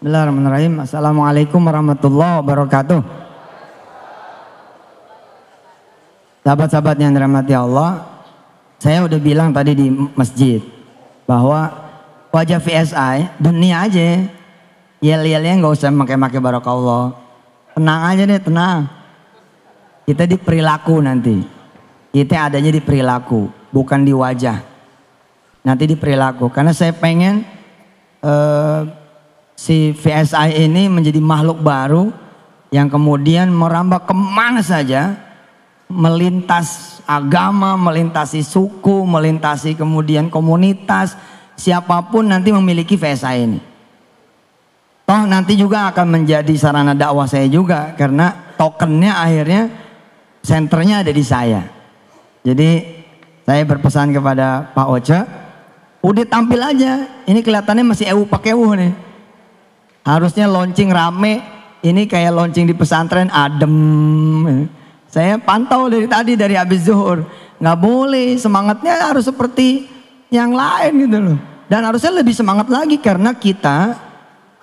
Bismillahirrahmanirrahim. Assalamualaikum warahmatullahi wabarakatuh. Sahabat-sahabat yang dirahmati Allah, saya udah bilang tadi di masjid bahwa wajah VSI dunia aja, yel-yelnya nggak usah pakai barakallah. Tenang aja deh, tenang. Kita di perilaku nanti. Kita adanya di perilaku, bukan di wajah. Nanti di perilaku. Karena saya pengen si VSI ini menjadi makhluk baru yang kemudian merambah kemana saja, melintas agama, melintasi suku, melintasi kemudian komunitas, siapapun nanti memiliki VSI ini. Toh nanti juga akan menjadi sarana dakwah saya juga, karena tokennya akhirnya senternya ada di saya. Jadi saya berpesan kepada Pak Oce, udah tampil aja, ini kelihatannya masih pakai nih. Harusnya launching rame, ini kayak launching di pesantren adem. Saya pantau dari tadi, dari habis zuhur. Nggak boleh, semangatnya harus seperti yang lain gitu loh. Dan harusnya lebih semangat lagi karena kita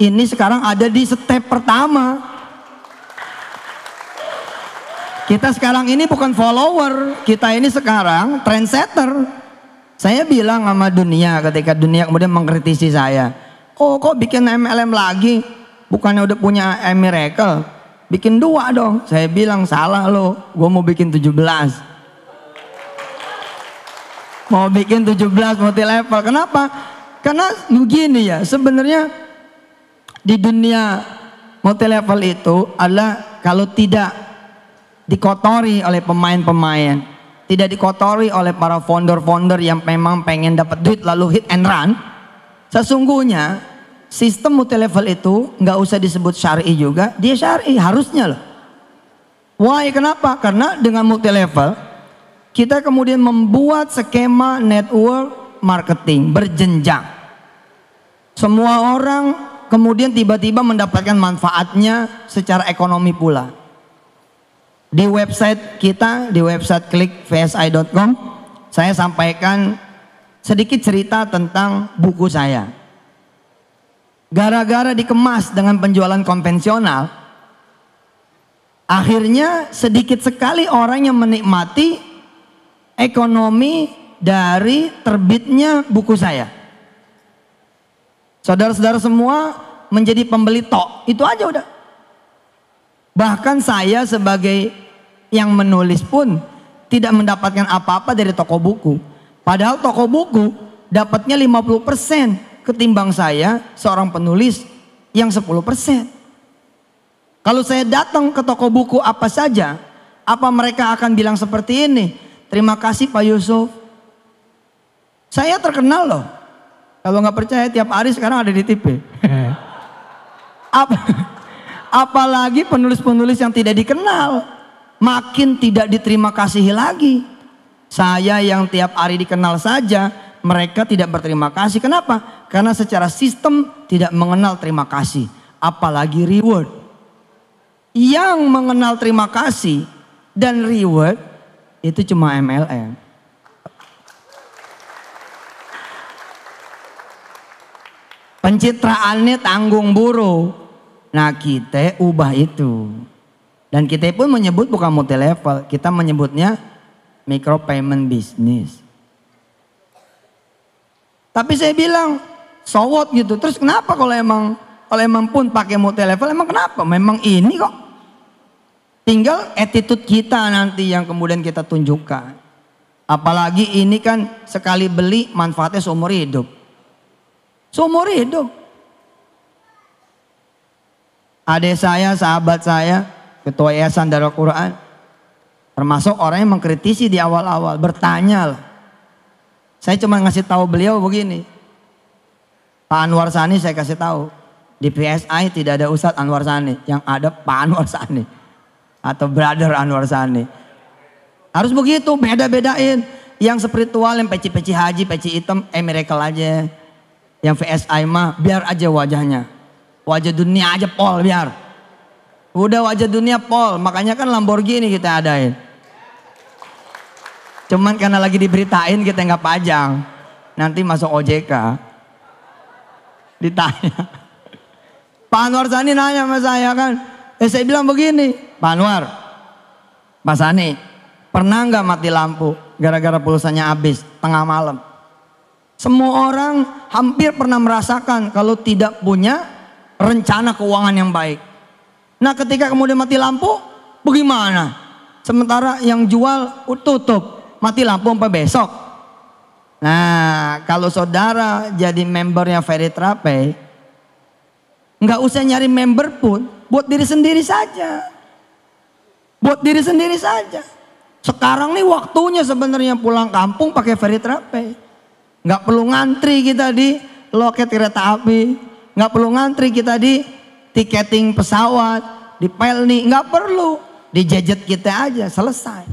ini sekarang ada di step pertama. Kita sekarang ini bukan follower, kita ini sekarang trendsetter. Saya bilang sama dunia ketika dunia kemudian mengkritisi saya. Oh kok bikin MLM lagi? Bukannya udah punya Miracle? Bikin 2 dong. Saya bilang salah lo, gue mau bikin 17. Mau bikin 17 multi level. Kenapa? Karena begini ya, sebenarnya di dunia multi level itu adalah kalau tidak dikotori oleh pemain-pemain, tidak dikotori oleh para founder-founder yang memang pengen dapat duit lalu hit and run, sesungguhnya sistem multi level itu nggak usah disebut syar'i juga, dia syar'i harusnya loh. Why? Kenapa? Karena dengan multi level kita kemudian membuat skema network marketing berjenjang. Semua orang kemudian tiba-tiba mendapatkan manfaatnya secara ekonomi pula. Di website kita, di website klikvsi.com, saya sampaikan sedikit cerita tentang buku saya. Gara-gara dikemas dengan penjualan konvensional, akhirnya sedikit sekali orang yang menikmati ekonomi dari terbitnya buku saya. Saudara-saudara semua menjadi pembeli tok, itu aja udah. Bahkan saya sebagai yang menulis pun tidak mendapatkan apa-apa dari toko buku. Padahal toko buku dapatnya 50% ketimbang saya seorang penulis yang 10%. Kalau saya datang ke toko buku apa saja, apa mereka akan bilang seperti ini? Terima kasih Pak Yusuf. Saya terkenal loh. Kalau nggak percaya tiap hari sekarang ada di TV. Apalagi penulis-penulis yang tidak dikenal, makin tidak diterima kasih lagi. Saya yang tiap hari dikenal saja, mereka tidak berterima kasih. Kenapa? Karena secara sistem tidak mengenal terima kasih, apalagi reward. Yang mengenal terima kasih dan reward itu cuma MLM. Pencitraannya tanggung buruh. Nah kita ubah itu. Dan kita pun menyebut bukan multi level, kita menyebutnya micro payment business. Tapi saya bilang so what gitu. Terus kenapa kalau emang pun pakai multi level, emang kenapa? Memang ini kok. Tinggal attitude kita nanti yang kemudian kita tunjukkan. Apalagi ini kan sekali beli manfaatnya seumur hidup. Seumur hidup. Adik saya, sahabat saya, ketua Yayasan Darul Quran, termasuk orang yang mengkritisi di awal-awal, bertanya lah. Saya cuma ngasih tahu beliau begini, Pak Anwar Sani saya kasih tahu, di PSI tidak ada Ustadz Anwar Sani, yang ada Pak Anwar Sani atau Brother Anwar Sani. Harus begitu, beda-bedain. Yang spiritual, yang peci-peci haji, peci hitam, Miracle aja. Yang VSI mah biar aja wajahnya, wajah dunia aja pol biar. Udah wajah dunia pol, makanya kan Lamborghini kita adain. Cuman karena lagi diberitain kita nggak pajang. Nanti masuk OJK ditanya. Pak Anwar Sani nanya sama saya kan. Saya bilang begini, Pak Anwar, Pak Sani, pernah nggak mati lampu gara-gara pulsanya habis tengah malam? Semua orang hampir pernah merasakan kalau tidak punya rencana keuangan yang baik. Nah ketika kemudian mati lampu, bagaimana? Sementara yang jual tutup, mati lampu sampai besok. Nah kalau saudara jadi membernya Veritrapay, nggak usah nyari member pun, buat diri sendiri saja. Buat diri sendiri saja. Sekarang nih waktunya sebenarnya pulang kampung pakai Veritrapay. Nggak perlu ngantri kita di loket kereta api, nggak perlu ngantri kita di tiketing pesawat, di Pelni, nggak perlu, di gadget kita aja selesai.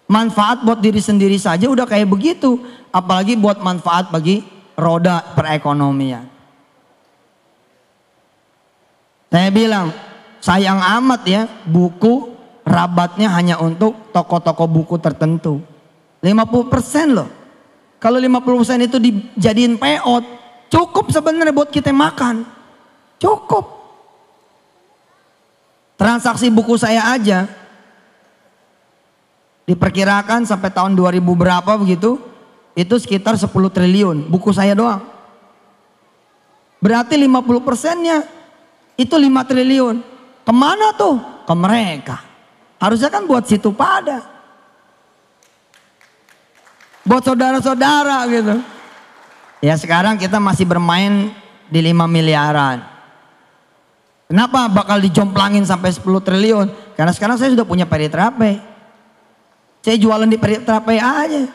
Manfaat buat diri sendiri saja udah kayak begitu, apalagi buat manfaat bagi roda perekonomian. Saya bilang sayang amat ya buku rabatnya hanya untuk toko-toko buku tertentu. 50% loh. Kalau 50% itu dijadiin peot, cukup sebenarnya buat kita makan. Cukup. Transaksi buku saya aja diperkirakan sampai tahun 2000 berapa begitu, itu sekitar 10 triliun buku saya doang. Berarti 50%-nya itu 5 triliun. Kemana tuh? Ke mereka. Harusnya kan buat situ pada. Buat saudara-saudara gitu. Ya sekarang kita masih bermain di 5 miliaran. Kenapa bakal dijomplangin sampai 10 triliun? Karena sekarang saya sudah punya Veritrapay. Saya jualan di Veritrapay aja.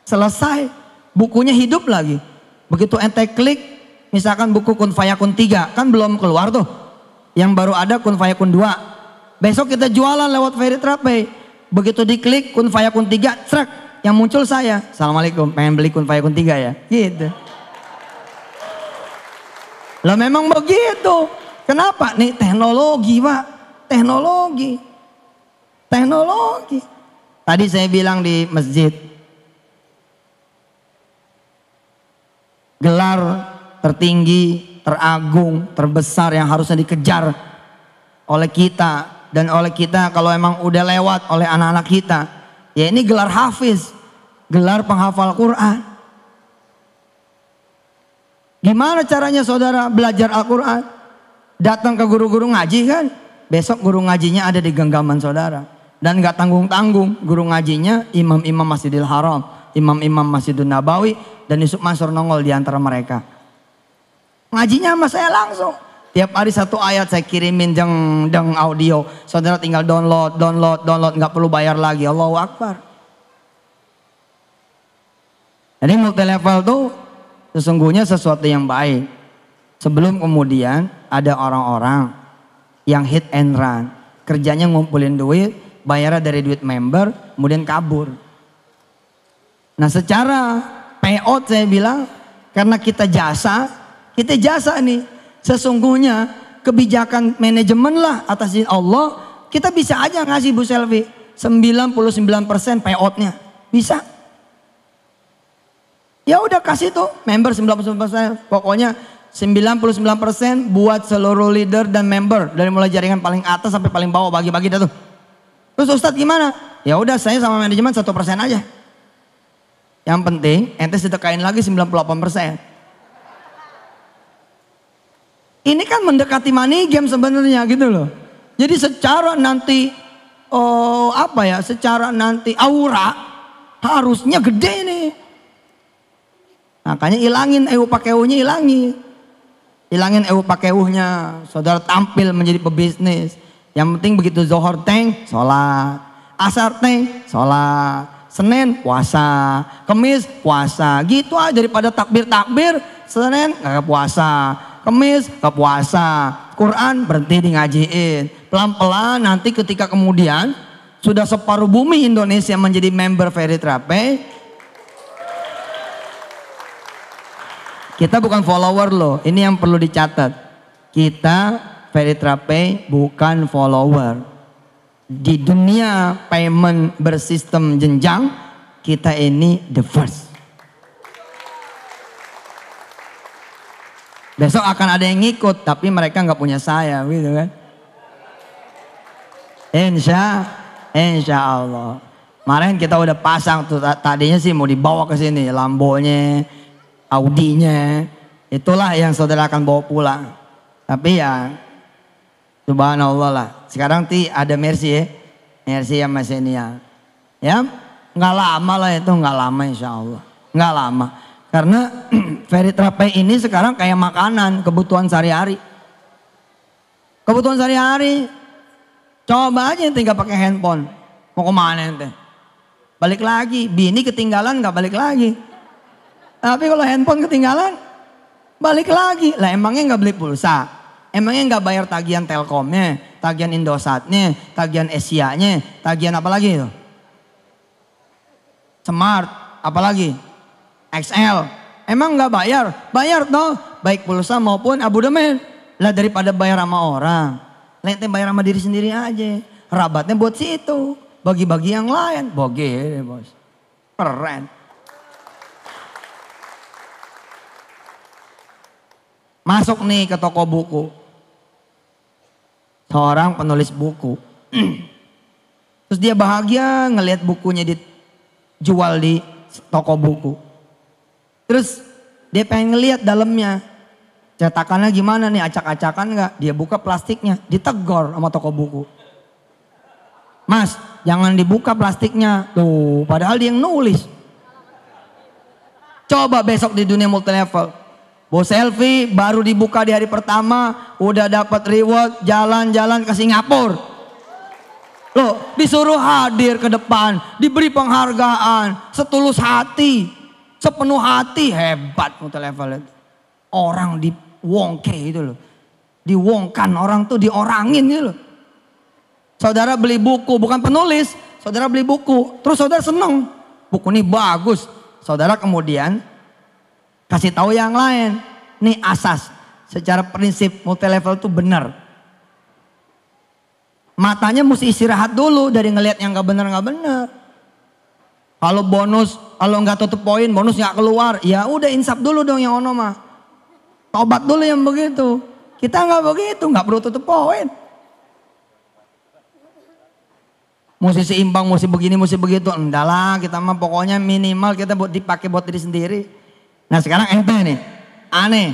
Selesai. Bukunya hidup lagi. Begitu ente klik, misalkan buku Kun Fayakun 3, kan belum keluar tuh. Yang baru ada Kun Fayakun 2. Besok kita jualan lewat Veritrapay. Begitu diklik Kun Fayakun 3, trek. Yang muncul saya, Assalamualaikum, pengen beli Kun Fayakun 3 ya? Gitu. Lah memang begitu. Kenapa? Nih teknologi Pak. Teknologi. Teknologi. Tadi saya bilang di masjid. Gelar tertinggi, teragung, terbesar yang harusnya dikejar oleh kita. Dan oleh kita kalau emang udah lewat oleh anak-anak kita. Ya ini gelar hafiz. Gelar penghafal Quran. Gimana caranya saudara belajar Al-Quran? Datang ke guru-guru ngaji kan? Besok guru ngajinya ada di genggaman saudara. Dan gak tanggung-tanggung, guru ngajinya imam-imam Masjidil Haram, imam-imam Masjidun Nabawi, dan Yusuf Mansur nongol di antara mereka. Ngajinya sama saya langsung. Tiap hari 1 ayat saya kirimin deng audio. Saudara tinggal download, gak perlu bayar lagi. Allahu Akbar. Jadi multi level tuh sesungguhnya sesuatu yang baik. Sebelum kemudian ada orang-orang yang hit and run. Kerjanya ngumpulin duit, bayarnya dari duit member, kemudian kabur. Nah secara payout saya bilang, karena kita jasa nih. Sesungguhnya kebijakan manajemen lah atas izin Allah, kita bisa aja ngasih Bu Selvi 99% payoutnya. Bisa. Ya udah kasih tuh member 99%. Pokoknya 99% buat seluruh leader dan member. Dari mulai jaringan paling atas sampai paling bawah, bagi-bagi dah tuh. Terus Ustadz gimana? Ya udah saya sama manajemen 1% aja. Yang penting ente sedekain lagi 98%. Ini kan mendekati money game sebenarnya gitu loh. Jadi secara nanti secara nanti aura harusnya gede nih. Makanya ilangin pakeuhnya, ilangin pakeuhnya. Saudara tampil menjadi pebisnis. Yang penting begitu Zohor teng, sholat. Asar teng, sholat. Senin puasa, Kemis puasa. Gitu aja daripada takbir, Senin gak puasa, Kemis gak puasa. Quran berhenti di ngajiin. Pelan-pelan nanti ketika kemudian sudah separuh bumi Indonesia menjadi member Veritrapay. Kita bukan follower loh, ini yang perlu dicatat. Kita Veritrapay bukan follower. Di dunia payment bersistem jenjang, kita ini the first. Besok akan ada yang ngikut, tapi mereka nggak punya saya, gitu kan? Insya Allah. Kemarin kita udah pasang tuh, tadinya sih mau dibawa ke sini, Lambonya, Audinya, itulah yang saudara akan bawa pulang. Tapi ya, subhanallah lah. Sekarang ada Mercy ya, Mercy sama Xenia. Ya, nggak lama lah itu, nggak lama insya Allah, nggak lama. Karena Veriterape ini sekarang kayak makanan, kebutuhan sehari-hari. Kebutuhan sehari-hari. Coba aja ente gak pakai handphone. Mau kemana ente? Balik lagi. Bini ketinggalan gak balik lagi. Tapi kalau handphone ketinggalan, balik lagi. Lah emangnya gak beli pulsa? Emangnya gak bayar tagihan Telkomnya, tagihan Indosatnya, tagihan Asianya, tagihan apa lagi itu? Smart, apa lagi? XL, emang nggak bayar? Bayar toh, baik pulsa maupun abodemen. Lah daripada bayar sama orang, lente bayar sama diri sendiri aja. Rabatnya buat situ, bagi-bagi yang lain. Boge bos, keren. Masuk nih ke toko buku, seorang penulis buku. Terus dia bahagia ngelihat bukunya dijual di toko buku. Terus dia pengen ngeliat dalamnya, cetakannya gimana nih, acak-acakan nggak? Dia buka plastiknya, ditegor sama toko buku. Mas, jangan dibuka plastiknya. Tuh, padahal dia yang nulis. Coba besok di dunia multilevel, Bos Selfie baru dibuka di hari pertama, udah dapat reward, jalan-jalan ke Singapura. Loh, disuruh hadir ke depan, diberi penghargaan, setulus hati. Sepenuh hati, hebat multilevel itu. Orang diwongke itu loh. Diwongkan, orang tuh diorangin gitu loh. Saudara beli buku, bukan penulis. Saudara beli buku, terus saudara seneng. Buku ini bagus. Saudara kemudian kasih tahu yang lain. Nih asas, secara prinsip multilevel itu benar. Matanya mesti istirahat dulu dari ngelihat yang gak benar. Kalau bonus, kalau nggak tutup poin, bonus nggak keluar, ya udah insaf dulu dong yang ono mah. Tobat dulu yang begitu. Kita nggak begitu, nggak perlu tutup poin. Mesti seimbang, mesti begini, mesti begitu. Enggak lah, kita mah pokoknya minimal kita buat dipakai buat diri sendiri. Nah sekarang ente nih, aneh,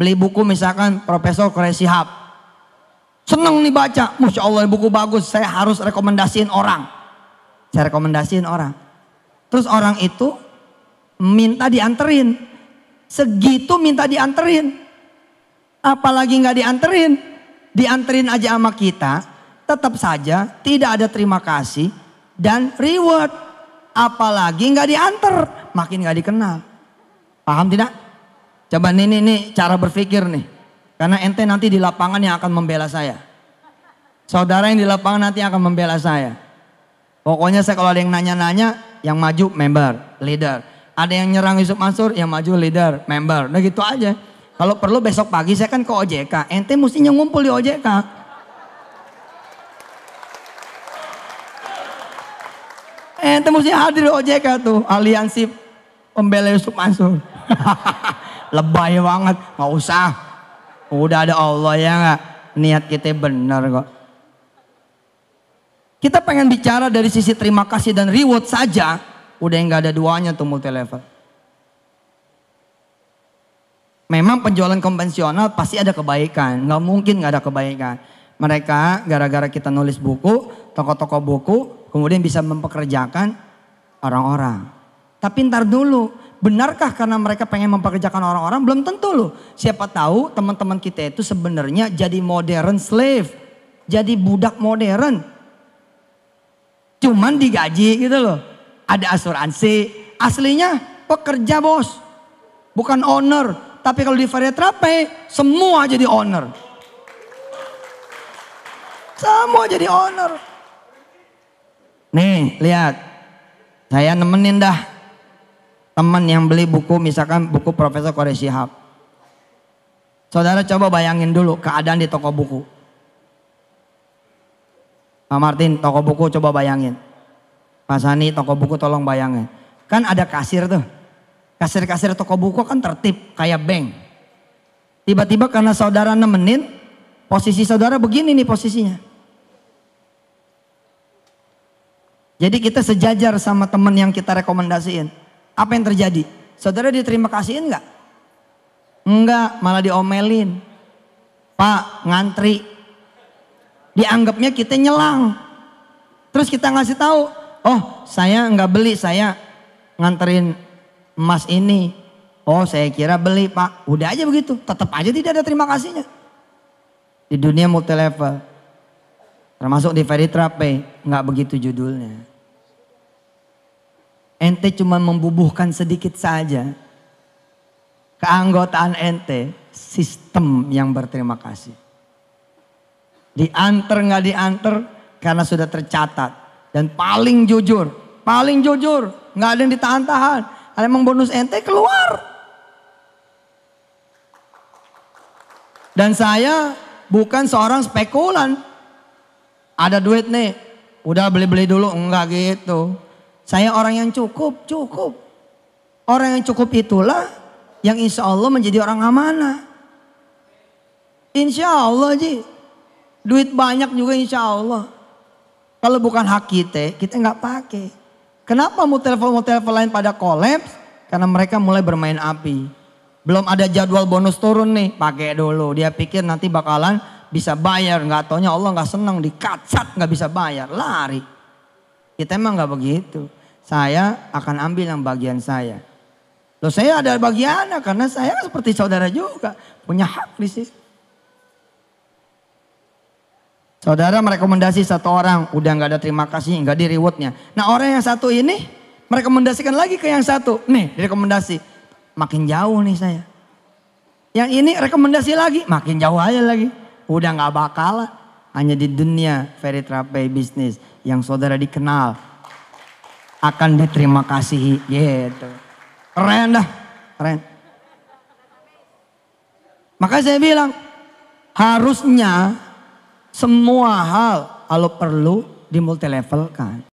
beli buku misalkan Profesor Quraish Shihab. Seneng nih baca, Masya Allah buku bagus, saya harus rekomendasiin orang. Saya rekomendasiin orang. Terus orang itu minta dianterin. Segitu minta dianterin. Apalagi nggak dianterin. Dianterin aja sama kita. Tetap saja tidak ada terima kasih dan reward. Apalagi nggak dianter. Makin nggak dikenal. Paham tidak? Coba nih cara berpikir nih. Karena ente nanti di lapangan yang akan membela saya. Saudara yang di lapangan nanti akan membela saya. Pokoknya saya kalau ada yang nanya-nanya, yang maju member, leader. Ada yang nyerang Yusuf Mansur, yang maju leader, member. Nah gitu aja. Kalau perlu besok pagi saya kan ke OJK. Ente mestinya ngumpul di OJK. Ente mesti hadir di OJK tuh. Aliansi pembela Yusuf Mansur. Lebay banget. Gak usah. Udah ada Allah ya gak? Niat kita benar kok. Kita pengen bicara dari sisi terima kasih dan reward saja, udah nggak ada duanya tuh multilevel. Memang penjualan konvensional pasti ada kebaikan, nggak mungkin nggak ada kebaikan. Mereka gara-gara kita nulis buku, toko-toko buku, kemudian bisa mempekerjakan orang-orang. Tapi ntar dulu, benarkah karena mereka pengen mempekerjakan orang-orang? Belum tentu loh. Siapa tahu teman-teman kita itu sebenarnya jadi modern slave, jadi budak modern. Cuman digaji gitu loh. Ada asuransi. Aslinya pekerja bos. Bukan owner. Tapi kalau di Veriterape semua jadi owner. Semua jadi owner. Nih lihat. Saya nemenin dah. Teman yang beli buku misalkan buku Profesor Quraish Shihab. Saudara coba bayangin dulu keadaan di toko buku. Pak Martin, toko buku coba bayangin. Pak Sani, toko buku tolong bayangin. Kan ada kasir tuh. Kasir-kasir toko buku kan tertib kayak bank. Tiba-tiba karena saudara nemenin, posisi saudara begini nih posisinya. Jadi kita sejajar sama teman yang kita rekomendasiin. Apa yang terjadi? Saudara diterima kasihin nggak? Enggak, malah diomelin. Pak, ngantri. Dianggapnya kita nyelang. Terus kita ngasih tahu, oh saya nggak beli, saya nganterin emas ini. Oh saya kira beli Pak. Udah aja begitu, tetap aja tidak ada terima kasihnya. Di dunia multi level, termasuk di Veritra Pay, nggak begitu judulnya. Ente cuma membubuhkan sedikit saja. Keanggotaan ente, sistem yang berterima kasih. Diantar nggak diantar karena sudah tercatat. Dan paling jujur, nggak ada yang ditahan-tahan. Kalau emang bonus ente keluar. Dan saya bukan seorang spekulan. Ada duit nih, udah beli-beli dulu, enggak gitu. Saya orang yang cukup. Orang yang cukup itulah yang insya Allah menjadi orang amanah. Insya Allah Ji. Duit banyak juga insya Allah. Kalau bukan hak kita nggak pakai. Kenapa multi-level lain pada kolaps? Karena mereka mulai bermain api. Belum ada jadwal bonus turun nih, pakai dulu. Dia pikir nanti bakalan bisa bayar. Nggak taunya Allah nggak senang, dikacat nggak bisa bayar, lari. Kita emang nggak begitu. Saya akan ambil yang bagian saya. Loh saya ada bagiannya karena saya seperti saudara juga. Punya hak di situ. Saudara merekomendasi satu orang. Udah gak ada terima kasih, gak di rewardnya. Nah orang yang satu ini merekomendasikan lagi ke yang satu. Nih direkomendasi. Makin jauh nih saya. Yang ini rekomendasi lagi. Makin jauh aja lagi. Udah gak bakalan. Hanya di dunia Veritra Pay bisnis. Yang saudara dikenal. Akan diterima kasih gitu. Keren dah, keren. Maka saya bilang harusnya semua hal kalau perlu dimultilevelkan.